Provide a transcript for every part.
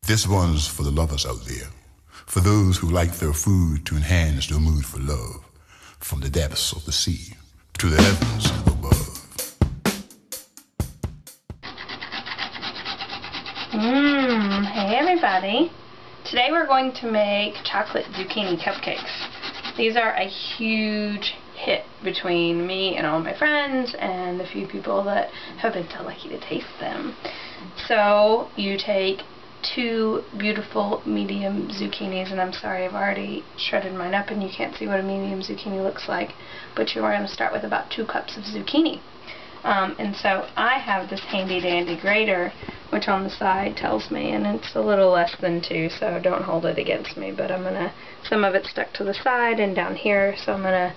This one's for the lovers out there, for those who like their food to enhance their mood for love, from the depths of the sea to the heavens above. Hey everybody. Today we're going to make chocolate zucchini cupcakes. These are a huge hit between me and all my friends and the few people that have been so lucky to taste them. So you take 2 beautiful medium zucchinis, and I'm sorry I've already shredded mine up and you can't see what a medium zucchini looks like, but you are going to start with about 2 cups of zucchini. And so I have this handy dandy grater, which on the side tells me, and it's a little less than 2, so don't hold it against me, but some of it's stuck to the side and down here, so I'm going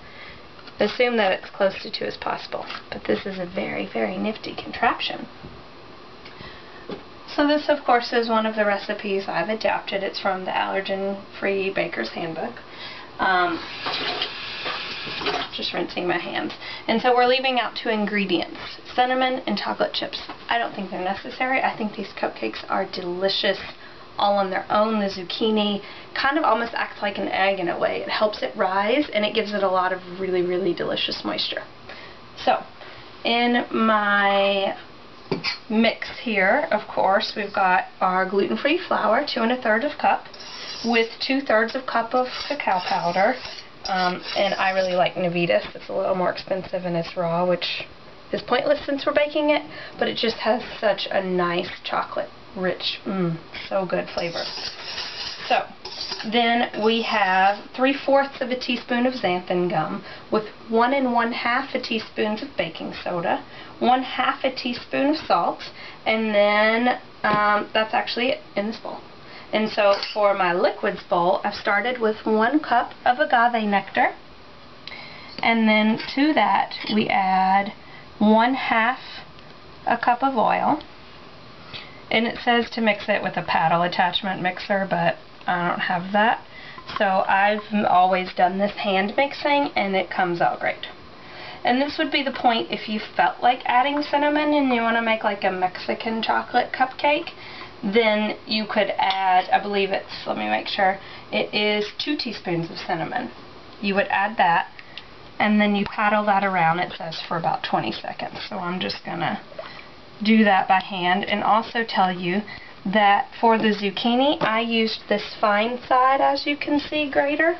to assume that it's close to 2 as possible. But this is a very, very nifty contraption. So this, of course, is one of the recipes I've adapted. It's from the Allergen-free Baker's Handbook. Just rinsing my hands. And so we're leaving out 2 ingredients, cinnamon and chocolate chips. I don't think they're necessary. I think these cupcakes are delicious all on their own. The zucchini kind of almost acts like an egg in a way. It helps it rise and it gives it a lot of really, really delicious moisture. So, in my mix here, of course, we've got our gluten-free flour, 2 1/3 cup, with 2/3 cup of cacao powder. And I really like Navitas. It's a little more expensive and it's raw, which is pointless since we're baking it, but it just has such a nice chocolate rich, so good flavor. So then we have 3/4 teaspoon of xanthan gum with 1 1/2 teaspoons of baking soda, 1/2 teaspoon of salt, and then that's actually it in this bowl. And so for my liquids bowl, I've started with 1 cup of agave nectar, and then to that we add 1/2 a cup of oil. And it says to mix it with a paddle attachment mixer, but I don't have that. So I've always done this hand mixing and it comes out great. And this would be the point if you felt like adding cinnamon and you want to make like a Mexican chocolate cupcake, then you could add, I believe it's, let me make sure, it is 2 teaspoons of cinnamon. You would add that and then you paddle that around, it says, for about 20 seconds. So I'm just going to do that by hand, and also tell you that for the zucchini I used this fine side, as you can see, grater.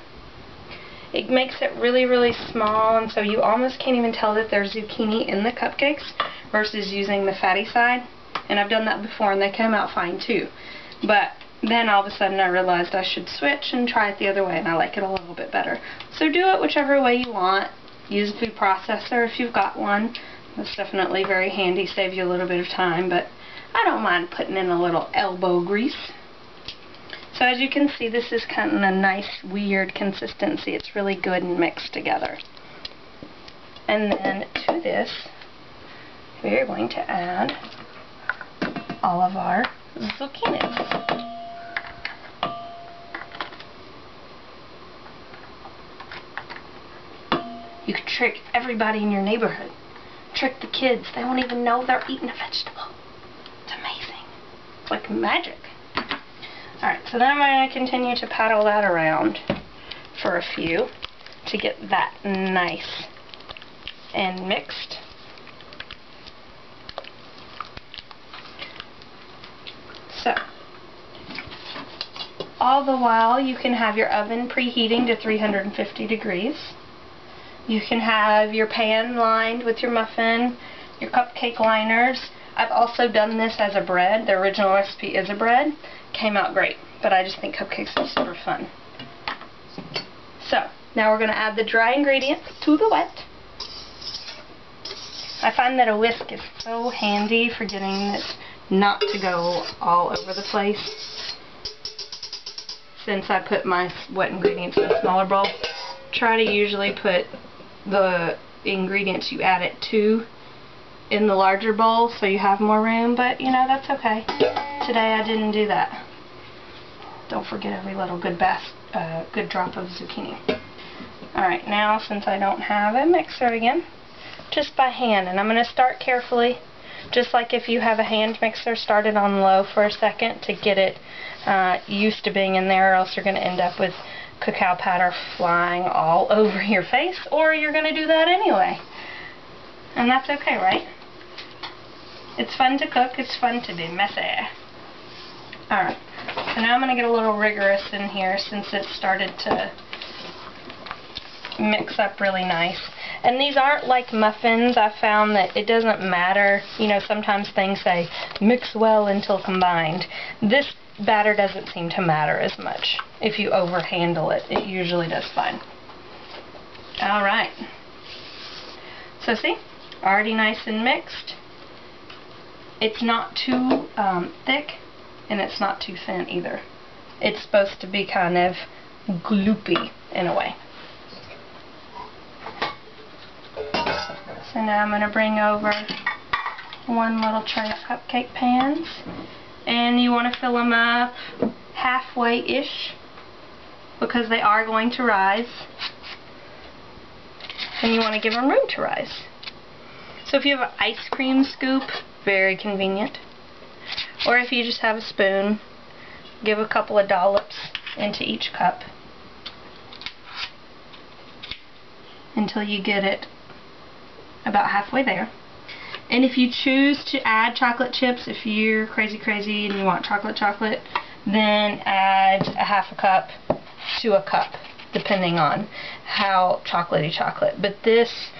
It makes it really, really small, and so you almost can't even tell that there's zucchini in the cupcakes versus using the fatty side. And I've done that before and they came out fine too. But then all of a sudden I realized I should switch and try it the other way, and I like it a little bit better. So do it whichever way you want. Use a food processor if you've got one. That's definitely very handy, saves you a little bit of time, but I don't mind putting in a little elbow grease. So as you can see, this is kind of a nice, weird consistency. It's really good and mixed together. And then to this, we are going to add all of our zucchinis. You can trick everybody in your neighborhood. Trick the kids. They won't even know they're eating a vegetable. It's amazing. It's like magic. Alright, so then I'm going to continue to paddle that around for a few to get that nice and mixed. So, all the while you can have your oven preheating to 350 degrees. You can have your pan lined with your muffin, your cupcake liners. I've also done this as a bread. The original recipe is a bread. Came out great, but I just think cupcakes are super fun. So, now we're going to add the dry ingredients to the wet. I find that a whisk is so handy for getting this not to go all over the place. Since I put my wet ingredients in a smaller bowl, try to usually put the ingredients you add it to in the larger bowl so you have more room, but you know, that's okay. Today I didn't do that. Don't forget every little good drop of zucchini. Alright, now since I don't have a mixer again, just by hand, and I'm going to start carefully Just like if you have a hand mixer, start it on low for a second to get it used to being in there, or else you're going to end up with cacao powder flying all over your face, or you're going to do that anyway. And that's okay, right? It's fun to cook, it's fun to be messy. Alright, so now I'm going to get a little rigorous in here since it started to mix up really nice. And these aren't like muffins. I found that it doesn't matter. You know, sometimes things say mix well until combined. This batter doesn't seem to matter as much. If you overhandle it, it usually does fine. Alright. So see, already nice and mixed. It's not too thick, and it's not too thin either. It's supposed to be kind of gloopy in a way. So now I'm going to bring over one little tray of cupcake pans, and you want to fill them up halfway-ish because they are going to rise, and you want to give them room to rise. So if you have an ice cream scoop, very convenient. Or if you just have a spoon, give a couple of dollops into each cup until you get it about halfway there. And if you choose to add chocolate chips, if you're crazy and you want chocolate, then add a half a cup to a cup, depending on how chocolate. But this,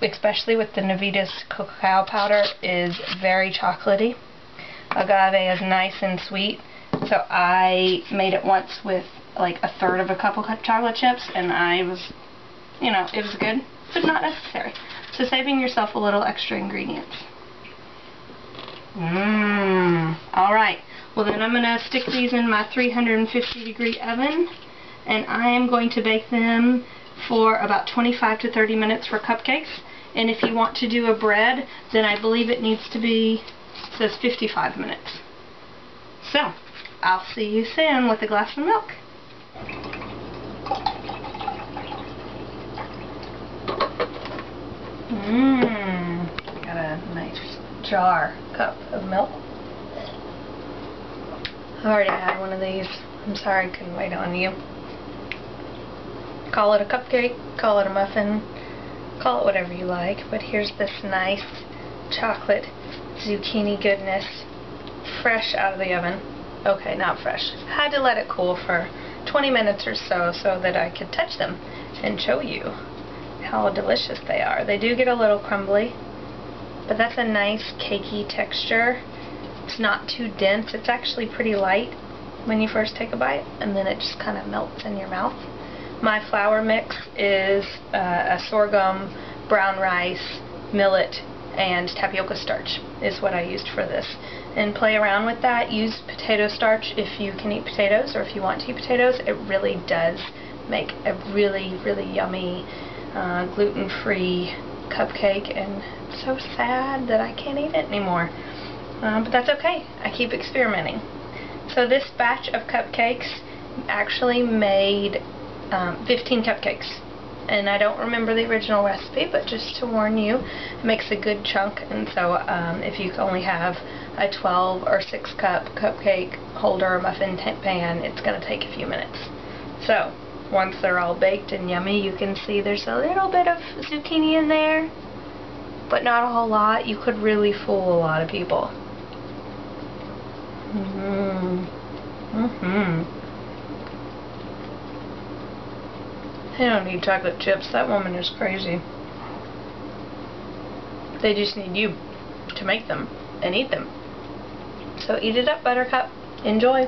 especially with the Navitas cacao powder, is very chocolatey. Agave is nice and sweet, so I made it once with like a third of a cup of chocolate chips, and I was, you know, it was good, but not necessary. So saving yourself a little extra ingredients. Alright, well then I'm going to stick these in my 350-degree oven, and I am going to bake them for about 25 to 30 minutes for cupcakes. And if you want to do a bread, then I believe it needs to be, it says 55 minutes. So, I'll see you soon with a glass of milk. Got a nice cup of milk. I already had one of these. I'm sorry I couldn't wait on you. Call it a cupcake, call it a muffin, call it whatever you like, but here's this nice chocolate zucchini goodness, fresh out of the oven. Okay, not fresh. Had to let it cool for 20 minutes or so that I could touch them and show you how delicious they are. They do get a little crumbly, but that's a nice cakey texture. It's not too dense. It's actually pretty light when you first take a bite, and then it just kind of melts in your mouth. My flour mix is a sorghum, brown rice, millet, and tapioca starch is what I used for this. And play around with that. Use potato starch if you can eat potatoes, or if you want to eat potatoes. It really does make a really yummy gluten-free cupcake, and it's so sad that I can't eat it anymore. But that's okay. I keep experimenting. So this batch of cupcakes actually made 15 cupcakes, and I don't remember the original recipe, but just to warn you, it makes a good chunk. And so if you only have a 12 or 6 cup cupcake holder or muffin pan, it's going to take a few minutes. So once they're all baked and yummy, you can see there's a little bit of zucchini in there, but not a whole lot. You could really fool a lot of people. They don't need chocolate chips. That woman is crazy. They just need you to make them and eat them. So eat it up, Buttercup. Enjoy.